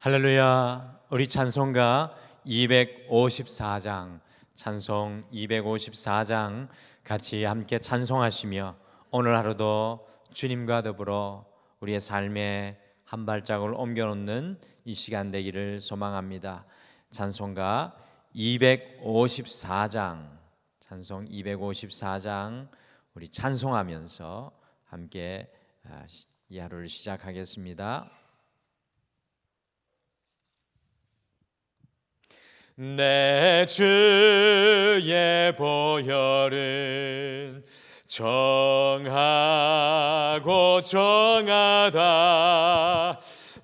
할렐루야. 우리 찬송가 254장, 찬송 254장 같이 함께 찬송하시며 오늘 하루도 주님과 더불어 우리의 삶에 한 발짝을 옮겨놓는 이 시간 되기를 소망합니다. 찬송가 254장, 찬송 254장 우리 찬송하면서 함께 이 하루를 시작하겠습니다. 내 주의 보혈은 정하고 정하다.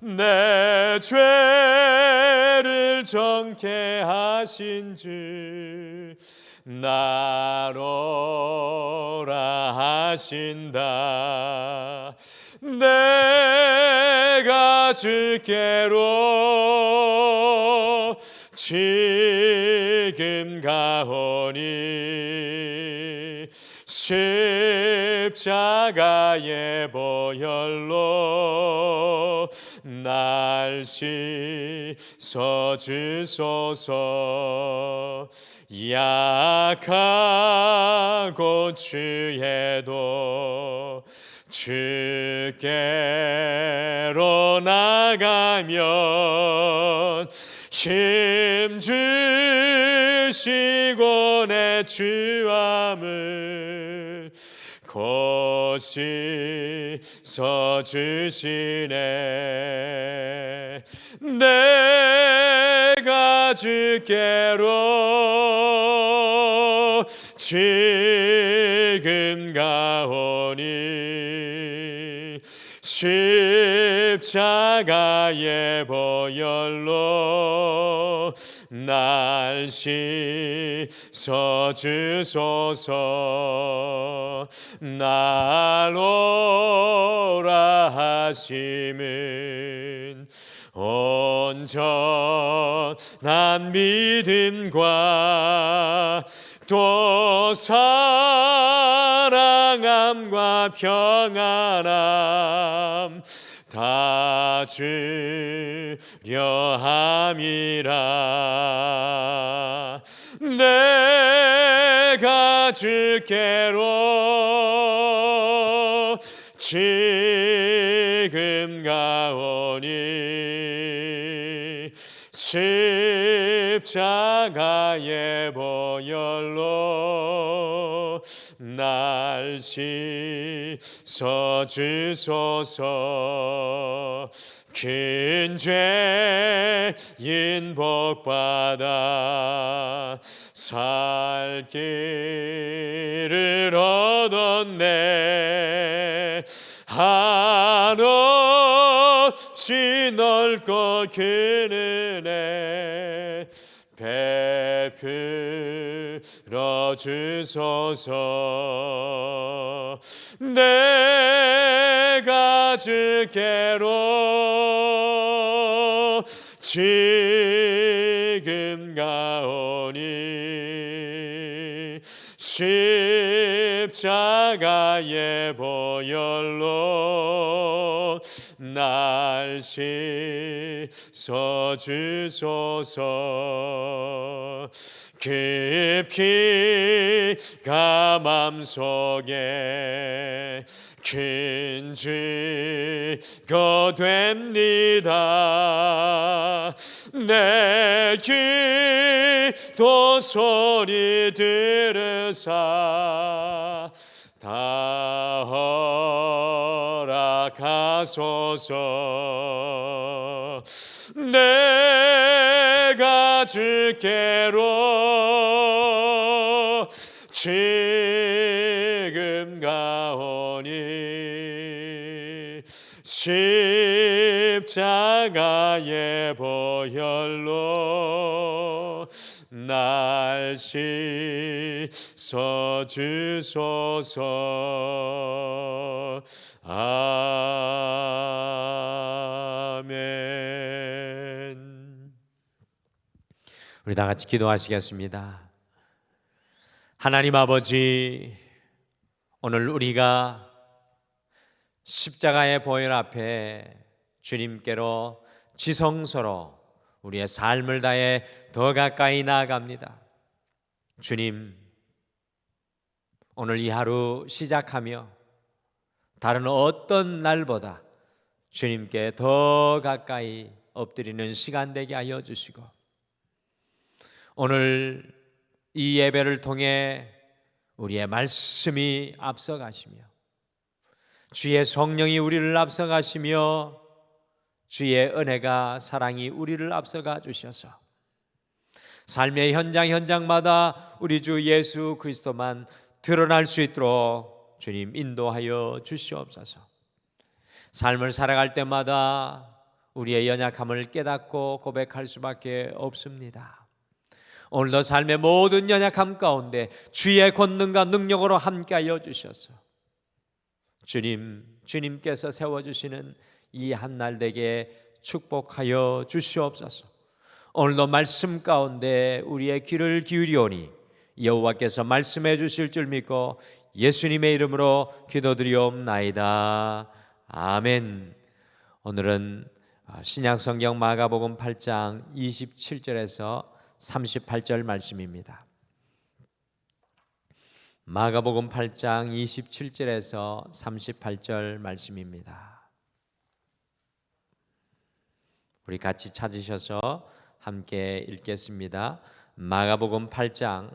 내 죄를 정케 하신 주 나로라 하신다. 내가 주께로 지금 가오니 십자가의 보혈로 날 씻어주소서. 약하고 취해도 주께로 나가면 힘 주시고 내 주함을 곧 씻어주시네. 내가 주께로 지금 가오니 십자가의 보혈로 날 씻어주소서. 나로라 하심은 온전한 믿음과 또 사랑함과 평안함 다 주려 함이라. 내가 주께로 지금 가오니 십자가의 보혈로 날 씻어주소서. 큰 죄인 복받아 살 길을 얻었네. 한없이 넓고 큰 은혜 베풀어 주소서. 내가 주께로 지금 가오니 십자가의 보혈로 날 씻어주소서. 깊이 가맘속에 큰 죄가 됩니다. 내 기도 소리 들으사 다 허락하소서. 내가 주께로 지금 가오니 십자가의 보혈로 날 씻어주소서. 아멘. 우리 다 같이 기도하시겠습니다. 하나님 아버지, 오늘 우리가 십자가의 보혈 앞에 주님께로 지성소로 우리의 삶을 다해 더 가까이 나아갑니다. 주님, 오늘 이 하루 시작하며 다른 어떤 날보다 주님께 더 가까이 엎드리는 시간 되게 하여 주시고, 오늘 이 예배를 통해 우리의 말씀이 앞서가시며 주의 성령이 우리를 앞서가시며 주의 은혜가 사랑이 우리를 앞서가 주셔서 삶의 현장마다 우리 주 예수 그리스도만 드러날 수 있도록 주님 인도하여 주시옵소서. 삶을 살아갈 때마다 우리의 연약함을 깨닫고 고백할 수밖에 없습니다. 오늘도 삶의 모든 연약함 가운데 주의 권능과 능력으로 함께하여 주셔서 주님께서 세워주시는 이 한날 되게 축복하여 주시옵소서. 오늘도 말씀 가운데 우리의 귀를 기울이오니 여호와께서 말씀해 주실 줄 믿고 예수님의 이름으로 기도드리옵나이다. 아멘. 오늘은 신약성경 마가복음 8장 27절에서 38절 말씀입니다. 마가복음 8장 27절에서 38절 말씀입니다. 우리 같이 찾으셔서 함께 읽겠습니다. 마가복음 8장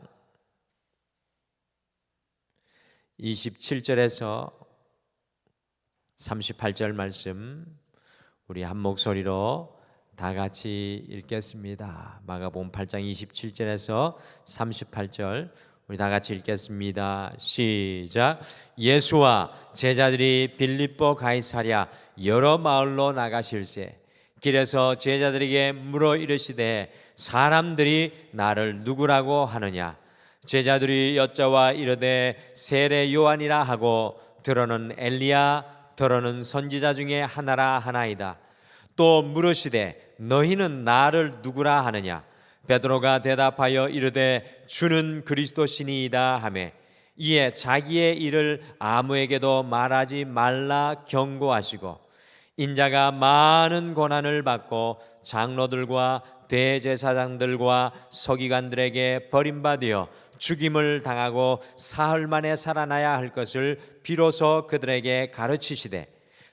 27절에서 38절 말씀 우리 한 목소리로 다 같이 읽겠습니다. 마가복음 8장 27절에서 38절 우리 다 같이 읽겠습니다. 시작. 예수와 제자들이 빌립보 가이사랴 여러 마을로 나가실새 길에서 제자들에게 물어 이르시되 사람들이 나를 누구라고 하느냐? 제자들이 여짜와 이르되 세례 요한이라 하고 들어는 엘리야 더러는 선지자 중에 하나라 하나이다. 또 물으시되 너희는 나를 누구라 하느냐? 베드로가 대답하여 이르되 주는 그리스도시니이다 하매 이에 자기의 일을 아무에게도 말하지 말라 경고하시고 인자가 많은 고난을 받고 장로들과 대제사장들과 서기관들에게 버림받아 죽임을 당하고 사흘 만에 살아나야 할 것을 비로소 그들에게 가르치시되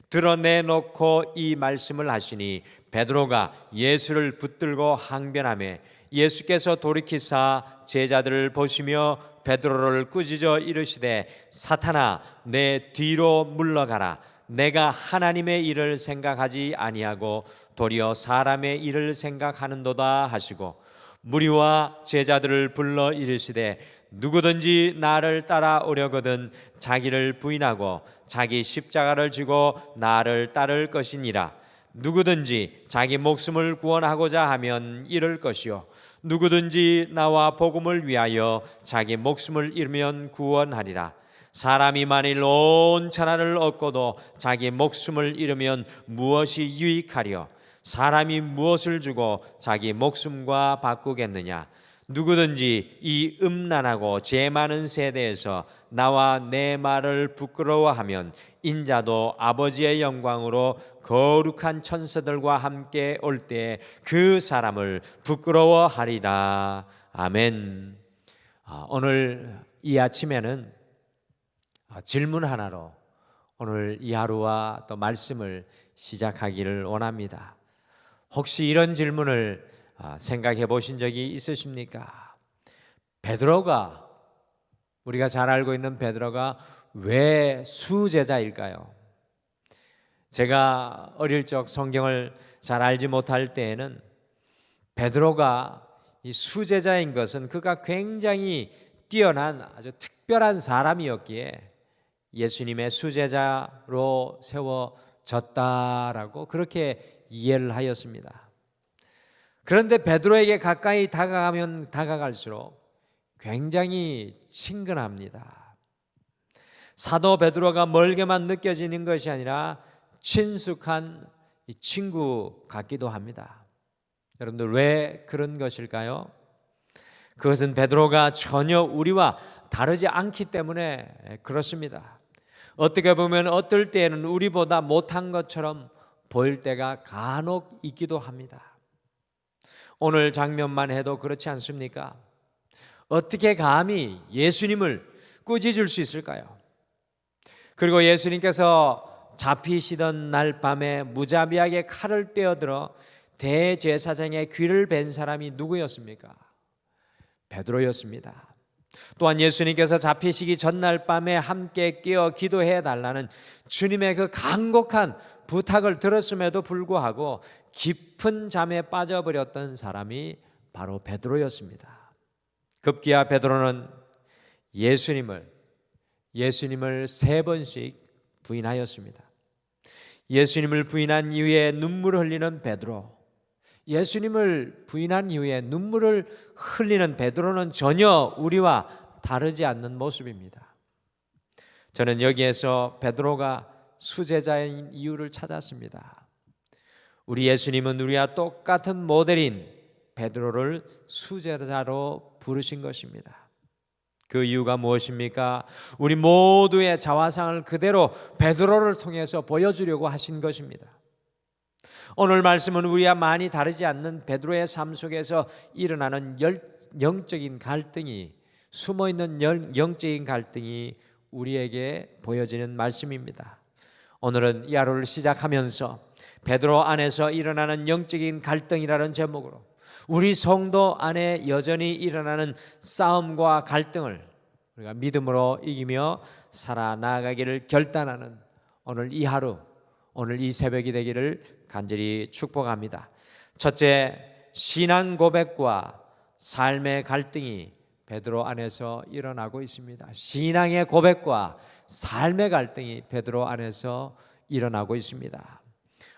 드러내놓고 이 말씀을 하시니 베드로가 예수를 붙들고 항변하매 예수께서 돌이키사 제자들을 보시며 베드로를 꾸짖어 이르시되 사탄아 내 뒤로 물러가라. 내가 하나님의 일을 생각하지 아니하고 도리어 사람의 일을 생각하는도다 하시고 무리와 제자들을 불러 이르시되 누구든지 나를 따라오려거든 자기를 부인하고 자기 십자가를 지고 나를 따를 것이니라. 누구든지 자기 목숨을 구원하고자 하면 잃을 것이요 누구든지 나와 복음을 위하여 자기 목숨을 잃으면 구원하리라. 사람이 만일 온 천하를 얻고도 자기 목숨을 잃으면 무엇이 유익하리요? 사람이 무엇을 주고 자기 목숨과 바꾸겠느냐? 누구든지 이 음란하고 죄 많은 세대에서 나와 내 말을 부끄러워하면 인자도 아버지의 영광으로 거룩한 천사들과 함께 올 때 그 사람을 부끄러워하리라. 아멘. 오늘 이 아침에는 질문 하나로 오늘 이 하루와 또 말씀을 시작하기를 원합니다. 혹시 이런 질문을 생각해 보신 적이 있으십니까? 베드로가, 우리가 잘 알고 있는 베드로가 왜 수제자일까요? 제가 어릴 적 성경을 잘 알지 못할 때에는 베드로가 이 수제자인 것은 그가 굉장히 뛰어난 아주 특별한 사람이었기에 예수님의 수제자로 세워졌다라고 그렇게 이해를 하였습니다. 그런데 베드로에게 가까이 다가가면 다가갈수록 굉장히 친근합니다. 사도 베드로가 멀게만 느껴지는 것이 아니라 친숙한 친구 같기도 합니다. 여러분들 왜 그런 것일까요? 그것은 베드로가 전혀 우리와 다르지 않기 때문에 그렇습니다. 어떻게 보면 어떨 때에는 우리보다 못한 것처럼 보일 때가 간혹 있기도 합니다. 오늘 장면만 해도 그렇지 않습니까? 어떻게 감히 예수님을 꾸짖을 수 있을까요? 그리고 예수님께서 잡히시던 날 밤에 무자비하게 칼을 빼어들어 대제사장의 귀를 벤 사람이 누구였습니까? 베드로였습니다. 또한 예수님께서 잡히시기 전날 밤에 함께 깨어 기도해 달라는 주님의 그 간곡한 부탁을 들었음에도 불구하고 깊은 잠에 빠져버렸던 사람이 바로 베드로였습니다. 급기야 베드로는 예수님을 3번씩 부인하였습니다. 예수님을 부인한 이후에 눈물을 흘리는 베드로, 예수님을 부인한 이후에 눈물을 흘리는 베드로는 전혀 우리와 다르지 않는 모습입니다. 저는 여기에서 베드로가 수제자인 이유를 찾았습니다. 우리 예수님은 우리와 똑같은 모델인 베드로를 수제자로 부르신 것입니다. 그 이유가 무엇입니까? 우리 모두의 자화상을 그대로 베드로를 통해서 보여주려고 하신 것입니다. 오늘 말씀은 우리와 많이 다르지 않는 베드로의 삶 속에서 일어나는 영적인 갈등이, 숨어있는 영적인 갈등이 우리에게 보여지는 말씀입니다. 오늘은 이 하루를 시작하면서 베드로 안에서 일어나는 영적인 갈등이라는 제목으로 우리 성도 안에 여전히 일어나는 싸움과 갈등을 우리가 믿음으로 이기며 살아나가기를 결단하는 오늘 이 하루, 오늘 이 새벽이 되기를 간절히 축복합니다. 첫째, 신앙 고백과 삶의 갈등이 베드로 안에서 일어나고 있습니다. 신앙의 고백과 삶의 갈등이 베드로 안에서 일어나고 있습니다.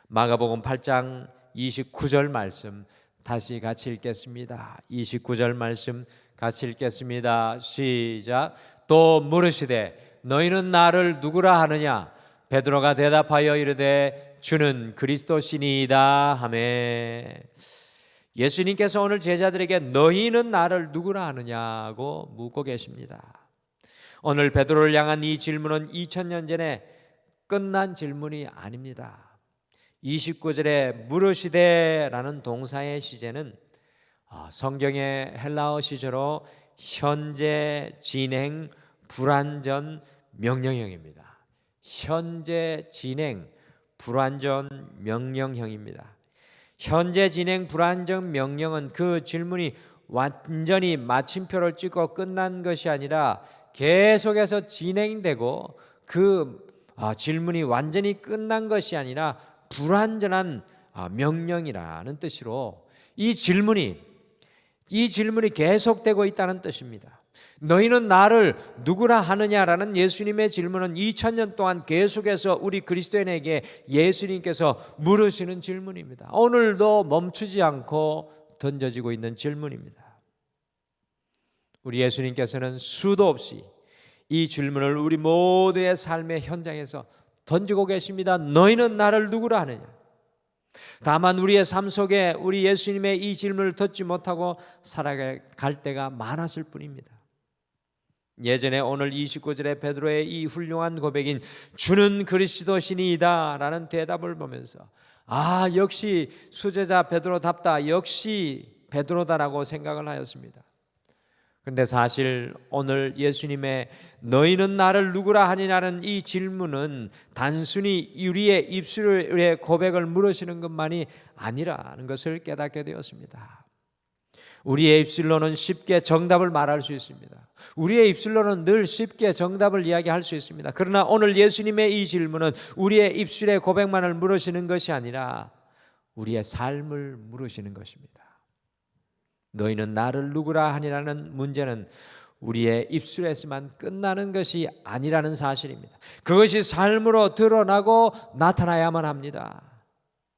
마가복음 8장 29절 말씀 다시 같이 읽겠습니다. 29절 말씀 같이 읽겠습니다. 시작. 또 물으시되 너희는 나를 누구라 하느냐? 베드로가 대답하여 이르되 주는 그리스도시니이다 하매. 예수님께서 오늘 제자들에게 너희는 나를 누구라 하느냐고 묻고 계십니다. 오늘 베드로를 향한 이 질문은 2000년 전에 끝난 질문이 아닙니다. 29절에 물으시되라는 동사의 시제는 성경의 헬라어 시제로 현재 진행 불완전 명령형입니다. 현재 진행 불완전 명령형입니다. 현재 진행 불완전 명령은 그 질문이 완전히 마침표를 찍고 끝난 것이 아니라 계속해서 진행되고 그 질문이 완전히 끝난 것이 아니라 불완전한 명령이라는 뜻으로 이 질문이 계속되고 있다는 뜻입니다. 너희는 나를 누구라 하느냐라는 예수님의 질문은 2000년 동안 계속해서 우리 그리스도인에게 예수님께서 물으시는 질문입니다. 오늘도 멈추지 않고 던져지고 있는 질문입니다. 우리 예수님께서는 수도 없이 이 질문을 우리 모두의 삶의 현장에서 던지고 계십니다. 너희는 나를 누구라 하느냐? 다만 우리의 삶 속에 우리 예수님의 이 질문을 듣지 못하고 살아갈 때가 많았을 뿐입니다. 예전에 오늘 29절의 베드로의 이 훌륭한 고백인 주는 그리스도시니이다 라는 대답을 보면서 역시 수제자 베드로답다, 역시 베드로다라고 생각을 하였습니다. 그런데 사실 오늘 예수님의 너희는 나를 누구라 하느냐는 이 질문은 단순히 우리의 입술의 고백을 물으시는 것만이 아니라는 것을 깨닫게 되었습니다. 우리의 입술로는 쉽게 정답을 말할 수 있습니다. 우리의 입술로는 늘 쉽게 정답을 이야기할 수 있습니다. 그러나 오늘 예수님의 이 질문은 우리의 입술의 고백만을 물으시는 것이 아니라 우리의 삶을 물으시는 것입니다. 너희는 나를 누구라 하니라는 문제는 우리의 입술에서만 끝나는 것이 아니라는 사실입니다. 그것이 삶으로 드러나고 나타나야만 합니다.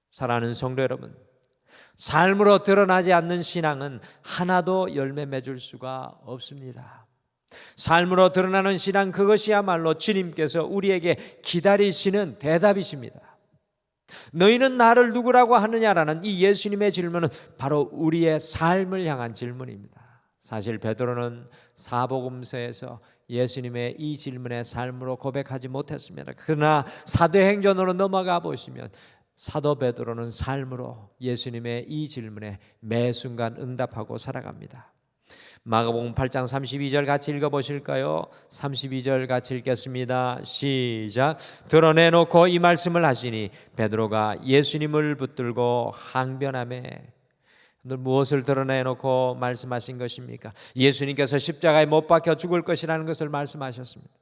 사랑하는 성도 여러분, 삶으로 드러나지 않는 신앙은 하나도 열매 맺을 수가 없습니다. 삶으로 드러나는 신앙, 그것이야말로 주님께서 우리에게 기다리시는 대답이십니다. 너희는 나를 누구라고 하느냐라는 이 예수님의 질문은 바로 우리의 삶을 향한 질문입니다. 사실 베드로는 사복음서에서 예수님의 이 질문에 삶으로 고백하지 못했습니다. 그러나 사도행전으로 넘어가 보시면 사도 베드로는 삶으로 예수님의 이 질문에 매 순간 응답하고 살아갑니다. 마가복음 8장 32절 같이 읽어보실까요? 32절 같이 읽겠습니다. 시작. 드러내놓고 이 말씀을 하시니 베드로가 예수님을 붙들고 항변하매. 무엇을 드러내놓고 말씀하신 것입니까? 예수님께서 십자가에 못 박혀 죽을 것이라는 것을 말씀하셨습니다.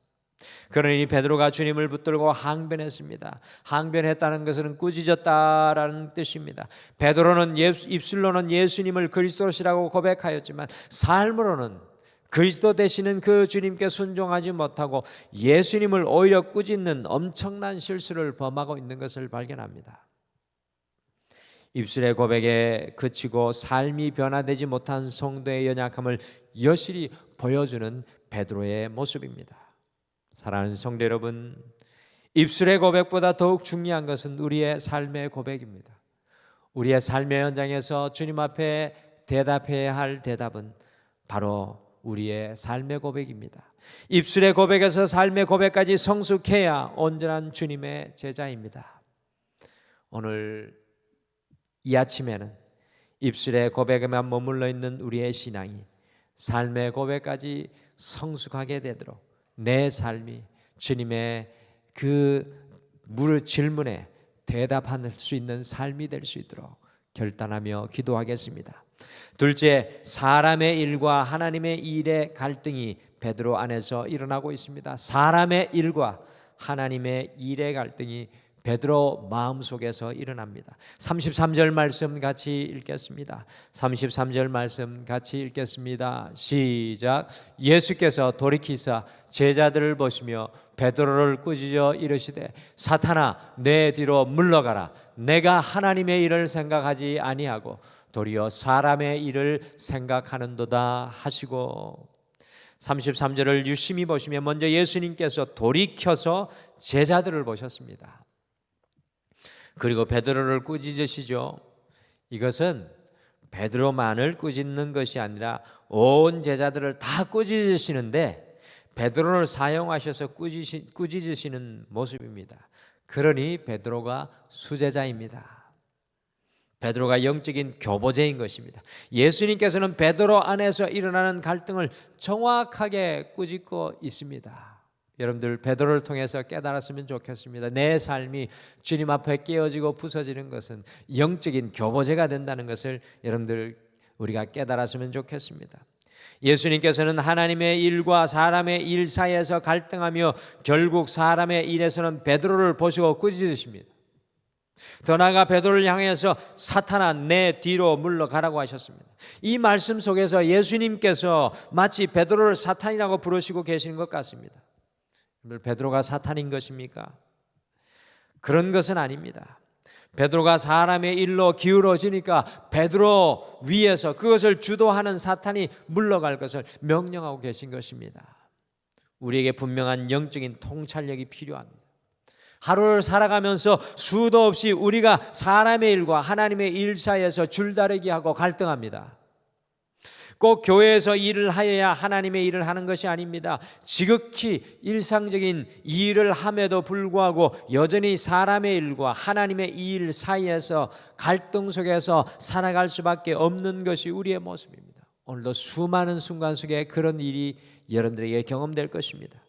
그러니 베드로가 주님을 붙들고 항변했습니다. 항변했다는 것은 꾸짖었다라는 뜻입니다. 베드로는 입술로는 예수님을 그리스도시라고 고백하였지만 삶으로는 그리스도 되시는 그 주님께 순종하지 못하고 예수님을 오히려 꾸짖는 엄청난 실수를 범하고 있는 것을 발견합니다. 입술의 고백에 그치고 삶이 변화되지 못한 성도의 연약함을 여실히 보여주는 베드로의 모습입니다. 사랑하는 성도 여러분, 입술의 고백보다 더욱 중요한 것은 우리의 삶의 고백입니다. 우리의 삶의 현장에서 주님 앞에 대답해야 할 대답은 바로 우리의 삶의 고백입니다. 입술의 고백에서 삶의 고백까지 성숙해야 온전한 주님의 제자입니다. 오늘 이 아침에는 입술의 고백에만 머물러 있는 우리의 신앙이 삶의 고백까지 성숙하게 되도록 내 삶이 주님의 그 질문에 대답할 수 있는 삶이 될 수 있도록 결단하며 기도하겠습니다. 둘째, 사람의 일과 하나님의 일의 갈등이 베드로 안에서 일어나고 있습니다. 사람의 일과 하나님의 일의 갈등이 베드로 마음속에서 일어납니다. 33절 말씀 같이 읽겠습니다. 33절 말씀 같이 읽겠습니다. 시작. 예수께서 돌이키사 제자들을 보시며 베드로를 꾸짖어 이르시되 사탄아 내 뒤로 물러가라. 내가 하나님의 일을 생각하지 아니하고 도리어 사람의 일을 생각하는도다 하시고. 33절을 유심히 보시면 먼저 예수님께서 돌이켜서 제자들을 보셨습니다. 그리고 베드로를 꾸짖으시죠. 이것은 베드로만을 꾸짖는 것이 아니라 온 제자들을 다 꾸짖으시는데 베드로를 사용하셔서 꾸짖으시는 모습입니다. 그러니 베드로가 수제자입니다. 베드로가 영적인 교보제인 것입니다. 예수님께서는 베드로 안에서 일어나는 갈등을 정확하게 꾸짖고 있습니다. 여러분들 베드로를 통해서 깨달았으면 좋겠습니다. 내 삶이 주님 앞에 깨어지고 부서지는 것은 영적인 교보제가 된다는 것을 여러분들 우리가 깨달았으면 좋겠습니다. 예수님께서는 하나님의 일과 사람의 일 사이에서 갈등하며 결국 사람의 일에서는 베드로를 보시고 꾸짖으십니다. 더 나아가 베드로를 향해서 사탄아 내 뒤로 물러가라고 하셨습니다. 이 말씀 속에서 예수님께서 마치 베드로를 사탄이라고 부르시고 계시는 것 같습니다. 베드로가 사탄인 것입니까? 그런 것은 아닙니다. 베드로가 사람의 일로 기울어지니까 베드로 위에서 그것을 주도하는 사탄이 물러갈 것을 명령하고 계신 것입니다. 우리에게 분명한 영적인 통찰력이 필요합니다. 하루를 살아가면서 수도 없이 우리가 사람의 일과 하나님의 일 사이에서 줄다리기하고 갈등합니다. 꼭 교회에서 일을 하여야 하나님의 일을 하는 것이 아닙니다. 지극히 일상적인 일을 함에도 불구하고 여전히 사람의 일과 하나님의 일 사이에서 갈등 속에서 살아갈 수밖에 없는 것이 우리의 모습입니다. 오늘도 수많은 순간 속에 그런 일이 여러분들에게 경험될 것입니다.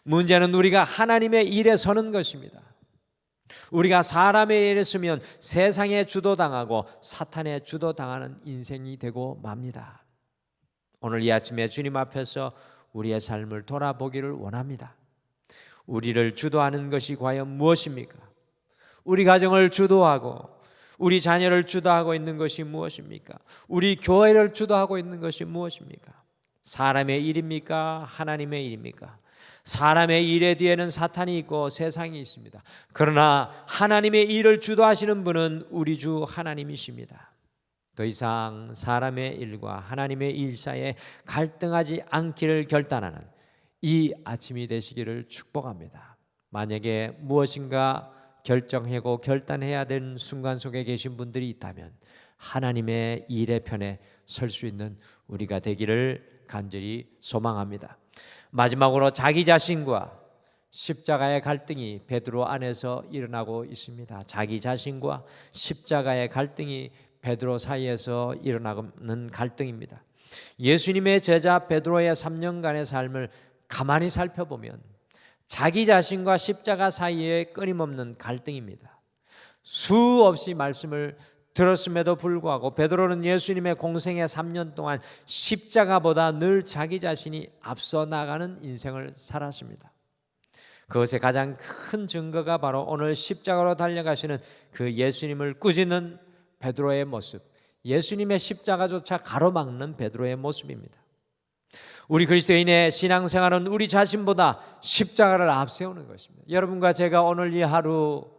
문제는 우리가 하나님의 일에 서는 것입니다. 우리가 사람의 일에 서면 세상에 주도당하고 사탄에 주도당하는 인생이 되고 맙니다. 오늘 이 아침에 주님 앞에서 우리의 삶을 돌아보기를 원합니다. 우리를 주도하는 것이 과연 무엇입니까? 우리 가정을 주도하고 우리 자녀를 주도하고 있는 것이 무엇입니까? 우리 교회를 주도하고 있는 것이 무엇입니까? 사람의 일입니까? 하나님의 일입니까? 사람의 일에 뒤에는 사탄이 있고 세상이 있습니다. 그러나 하나님의 일을 주도하시는 분은 우리 주 하나님이십니다. 더 이상 사람의 일과 하나님의 일 사이에 갈등하지 않기를 결단하는 이 아침이 되시기를 축복합니다. 만약에 무엇인가 결정하고 결단해야 되는 순간 속에 계신 분들이 있다면 하나님의 일의 편에 설 수 있는 우리가 되기를 간절히 소망합니다. 마지막으로 자기 자신과 십자가의 갈등이 베드로 안에서 일어나고 있습니다. 자기 자신과 십자가의 갈등이 베드로 사이에서 일어나는 갈등입니다. 예수님의 제자 베드로의 3년간의 삶을 가만히 살펴보면 자기 자신과 십자가 사이에 끊임없는 갈등입니다. 수없이 말씀을 들었음에도 불구하고 베드로는 예수님의 공생의 3년 동안 십자가보다 늘 자기 자신이 앞서 나가는 인생을 살았습니다. 그것의 가장 큰 증거가 바로 오늘 십자가로 달려가시는 그 예수님을 꾸짖는 베드로의 모습, 예수님의 십자가조차 가로막는 베드로의 모습입니다. 우리 그리스도인의 신앙생활은 우리 자신보다 십자가를 앞세우는 것입니다. 여러분과 제가 오늘 이 하루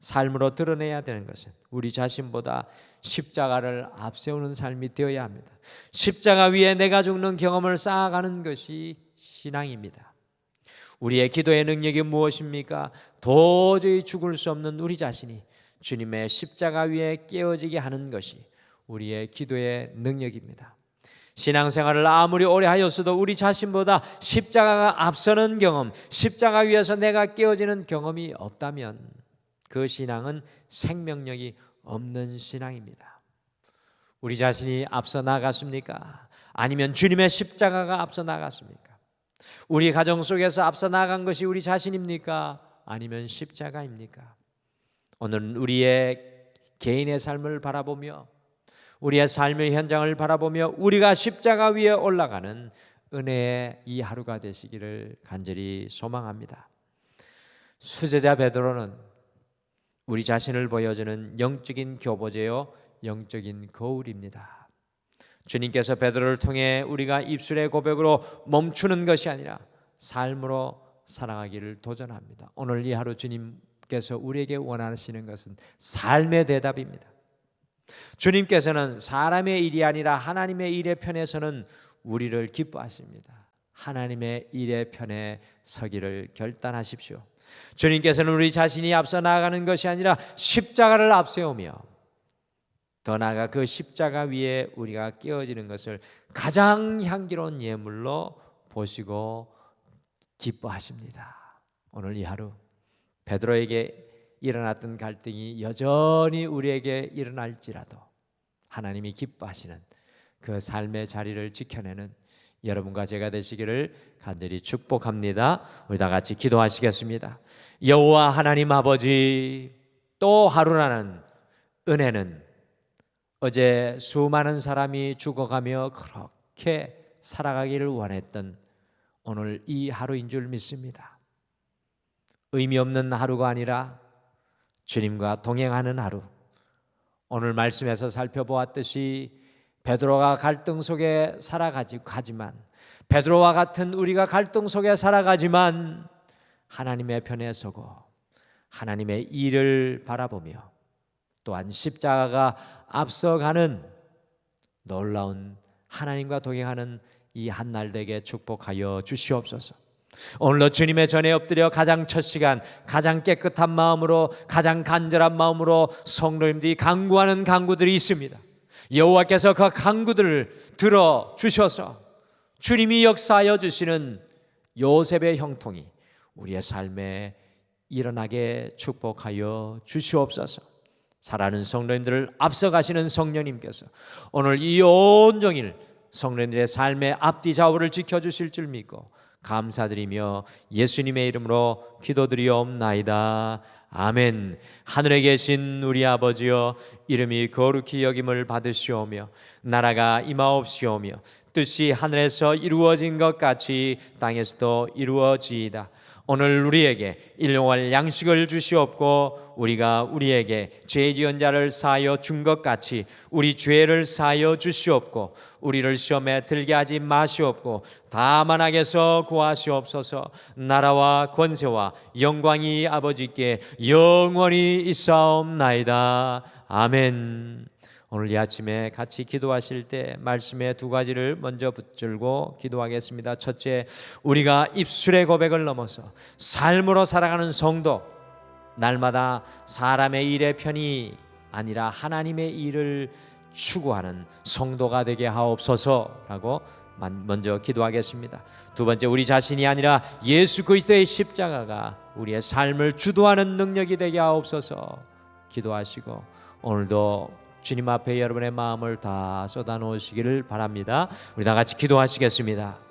삶으로 드러내야 되는 것은 우리 자신보다 십자가를 앞세우는 삶이 되어야 합니다. 십자가 위에 내가 죽는 경험을 쌓아가는 것이 신앙입니다. 우리의 기도의 능력이 무엇입니까? 도저히 죽을 수 없는 우리 자신이 주님의 십자가 위에 깨어지게 하는 것이 우리의 기도의 능력입니다. 신앙생활을 아무리 오래 하였어도 우리 자신보다 십자가가 앞서는 경험, 십자가 위에서 내가 깨어지는 경험이 없다면 그 신앙은 생명력이 없는 신앙입니다. 우리 자신이 앞서 나갔습니까? 아니면 주님의 십자가가 앞서 나갔습니까? 우리 가정 속에서 앞서 나간 것이 우리 자신입니까? 아니면 십자가입니까? 오늘은 우리의 개인의 삶을 바라보며 우리의 삶의 현장을 바라보며 우리가 십자가 위에 올라가는 은혜의 이 하루가 되시기를 간절히 소망합니다. 수제자 베드로는 우리 자신을 보여주는 영적인 교보제요, 영적인 거울입니다. 주님께서 베드로를 통해 우리가 입술의 고백으로 멈추는 것이 아니라 삶으로 살아가기를 도전합니다. 오늘 이 하루 주님께서 우리에게 원하시는 것은 삶의 대답입니다. 주님께서는 사람의 일이 아니라 하나님의 일의 편에서는 우리를 기뻐하십니다. 하나님의 일의 편에 서기를 결단하십시오. 주님께서는 우리 자신이 앞서 나아가는 것이 아니라 십자가를 앞세우며 더 나아가 그 십자가 위에 우리가 깨어지는 것을 가장 향기로운 예물로 보시고 기뻐하십니다. 오늘 이 하루 베드로에게 일어났던 갈등이 여전히 우리에게 일어날지라도 하나님이 기뻐하시는 그 삶의 자리를 지켜내는 여러분과 제가 되시기를 간절히 축복합니다. 우리 다 같이 기도하시겠습니다. 여호와 하나님 아버지, 또 하루라는 은혜는 어제 수많은 사람이 죽어가며 그렇게 살아가기를 원했던 오늘 이 하루인 줄 믿습니다. 의미 없는 하루가 아니라 주님과 동행하는 하루. 오늘 말씀에서 살펴보았듯이 베드로가 갈등 속에 살아가지만 베드로와 같은 우리가 갈등 속에 살아가지만 하나님의 편에 서고 하나님의 일을 바라보며 또한 십자가가 앞서가는 놀라운 하나님과 동행하는 이 한날 되게 축복하여 주시옵소서. 오늘도 주님의 전에 엎드려 가장 첫 시간 가장 깨끗한 마음으로 가장 간절한 마음으로 성도님들이 간구하는 간구들이 있습니다. 여호와께서 그 간구들을 들어주셔서 주님이 역사하여 주시는 요셉의 형통이 우리의 삶에 일어나게 축복하여 주시옵소서. 사랑하는 성도님들을 앞서가시는 성령님께서 오늘 이 온종일 성도님들의 삶의 앞뒤 좌우를 지켜주실 줄 믿고 감사드리며 예수님의 이름으로 기도드리옵나이다. 아멘. 하늘에 계신 우리 아버지여, 이름이 거룩히 여김을 받으시오며 나라가 임하옵시오며 뜻이 하늘에서 이루어진 것 같이 땅에서도 이루어지이다. 오늘 우리에게 일용할 양식을 주시옵고 우리가 우리에게 죄 지은 자를 사하여 준 것 같이 우리 죄를 사하여 주시옵고 우리를 시험에 들게 하지 마시옵고 다만 악에서 구하시옵소서. 나라와 권세와 영광이 아버지께 영원히 있사옵나이다. 아멘. 오늘 이 아침에 같이 기도하실 때 말씀의 두 가지를 먼저 붙들고 기도하겠습니다. 첫째, 우리가 입술의 고백을 넘어서 삶으로 살아가는 성도, 날마다 사람의 일의 편이 아니라 하나님의 일을 추구하는 성도가 되게 하옵소서라고 먼저 기도하겠습니다. 두 번째, 우리 자신이 아니라 예수 그리스도의 십자가가 우리의 삶을 주도하는 능력이 되게 하옵소서 기도하시고, 오늘도 주님 앞에 여러분의 마음을 다 쏟아놓으시기를 바랍니다. 우리 다 같이 기도하시겠습니다.